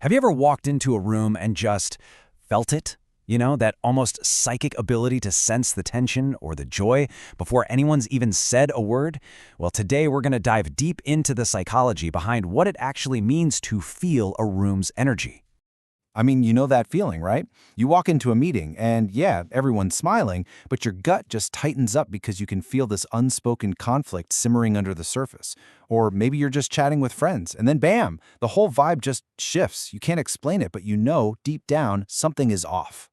Have you ever walked into a room and just felt it? You know, that almost psychic ability to sense the tension or the joy before anyone's even said a word? Well, today we're going to dive deep into the psychology behind what it actually means to feel a room's energy. I mean, you know that feeling, right? You walk into a meeting and yeah, everyone's smiling, but your gut just tightens up because you can feel this unspoken conflict simmering under the surface. Or maybe you're just chatting with friends and then bam, the whole vibe just shifts. You can't explain it, but you know deep down something is off.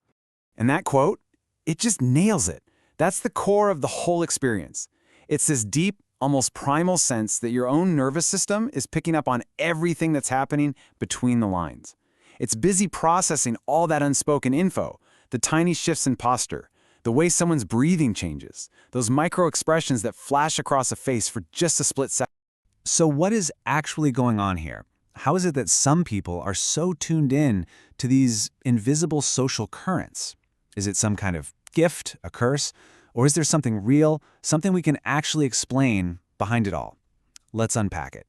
And that quote, it just nails it. That's the core of the whole experience. It's this deep, almost primal sense that your own nervous system is picking up on everything that's happening between the lines. It's busy processing all that unspoken info, the tiny shifts in posture, the way someone's breathing changes, those micro expressions that flash across a face for just a split second. So what is actually going on here? How is it that some people are so tuned in to these invisible social currents? Is it some kind of gift, a curse, or is there something real, something we can actually explain behind it all? Let's unpack it.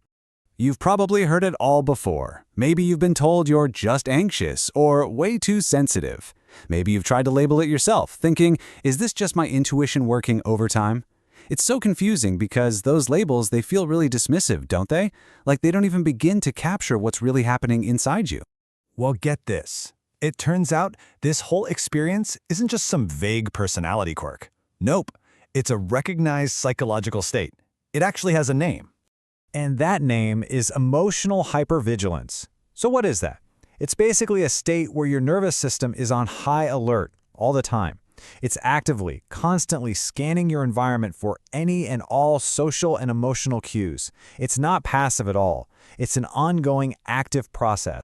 You've probably heard it all before. Maybe you've been told you're just anxious or way too sensitive. Maybe you've tried to label it yourself, thinking, is this just my intuition working overtime? It's so confusing because those labels, they feel really dismissive, don't they? Like they don't even begin to capture what's really happening inside you. Well, get this. It turns out this whole experience isn't just some vague personality quirk. Nope, it's a recognized psychological state. It actually has a name. And that name is emotional hypervigilance. So what is that? It's basically a state where your nervous system is on high alert all the time. It's actively, constantly scanning your environment for any and all social and emotional cues. It's not passive at all. It's an ongoing, active process.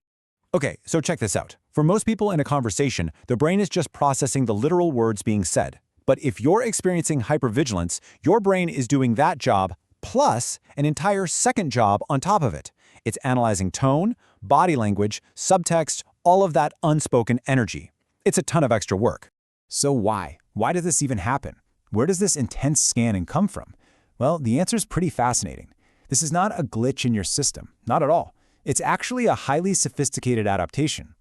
Okay, so check this out. For most people in a conversation, the brain is just processing the literal words being said. But if you're experiencing hypervigilance, your brain is doing that job plus an entire second job on top of it. It's analyzing tone, body language, subtext, all of that unspoken energy. It's a ton of extra work. So why? Why does this even happen? Where does this intense scanning come from? Well, the answer is pretty fascinating. This is not a glitch in your system, not at all. It's actually a highly sophisticated adaptation.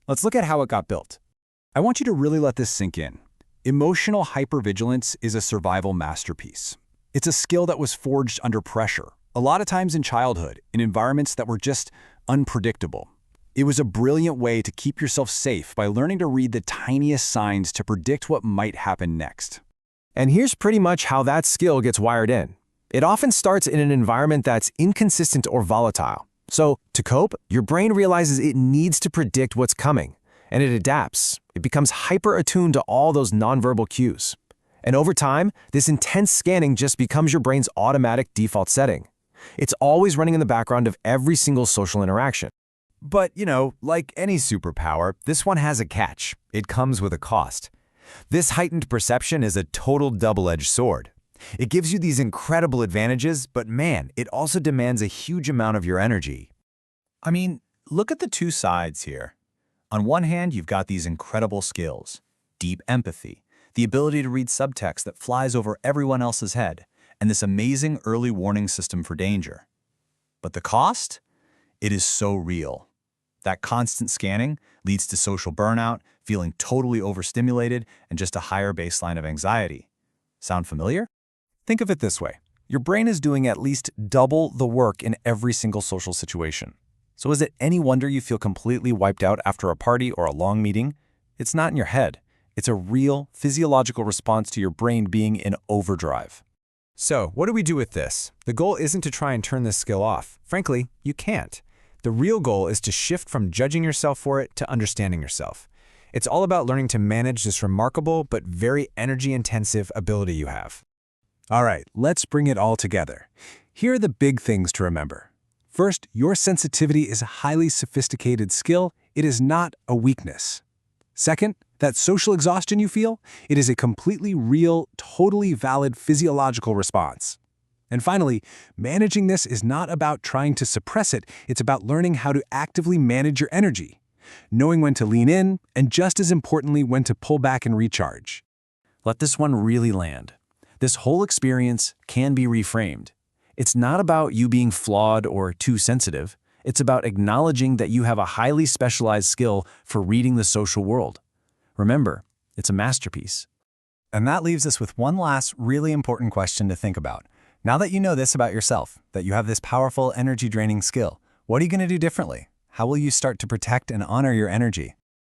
Let's look at how it got built. I want you to really let this sink in. Emotional hypervigilance is a survival masterpiece. It's a skill that was forged under pressure, a lot of times in childhood, in environments that were just unpredictable. It was a brilliant way to keep yourself safe by learning to read the tiniest signs to predict what might happen next. And here's pretty much how that skill gets wired in. It often starts in an environment that's inconsistent or volatile. So, to cope, your brain realizes it needs to predict what's coming, and it adapts. It becomes hyper-attuned to all those nonverbal cues. And over time, this intense scanning just becomes your brain's automatic default setting. It's always running in the background of every single social interaction. But, you know, like any superpower, this one has a catch. It comes with a cost. This heightened perception is a total double-edged sword. It gives you these incredible advantages, but man, it also demands a huge amount of your energy. I mean, look at the two sides here. On one hand, you've got these incredible skills, deep empathy, the ability to read subtext that flies over everyone else's head, and this amazing early warning system for danger. But the cost? It is so real. That constant scanning leads to social burnout, feeling totally overstimulated, and just a higher baseline of anxiety. Sound familiar? Think of it this way. Your brain is doing at least double the work in every single social situation. So is it any wonder you feel completely wiped out after a party or a long meeting? It's not in your head. It's a real physiological response to your brain being in overdrive. So, what do we do with this? The goal isn't to try and turn this skill off. Frankly, you can't. The real goal is to shift from judging yourself for it to understanding yourself. It's all about learning to manage this remarkable but very energy-intensive ability you have. All right, let's bring it all together. Here are the big things to remember. First, your sensitivity is a highly sophisticated skill. It is not a weakness. Second, that social exhaustion you feel, it is a completely real, totally valid physiological response. And finally, managing this is not about trying to suppress it, it's about learning how to actively manage your energy, knowing when to lean in, and just as importantly, when to pull back and recharge. Let this one really land. This whole experience can be reframed. It's not about you being flawed or too sensitive. It's about acknowledging that you have a highly specialized skill for reading the social world. Remember, it's a masterpiece. And that leaves us with one last really important question to think about. Now that you know this about yourself, that you have this powerful energy-draining skill, what are you going to do differently? How will you start to protect and honor your energy?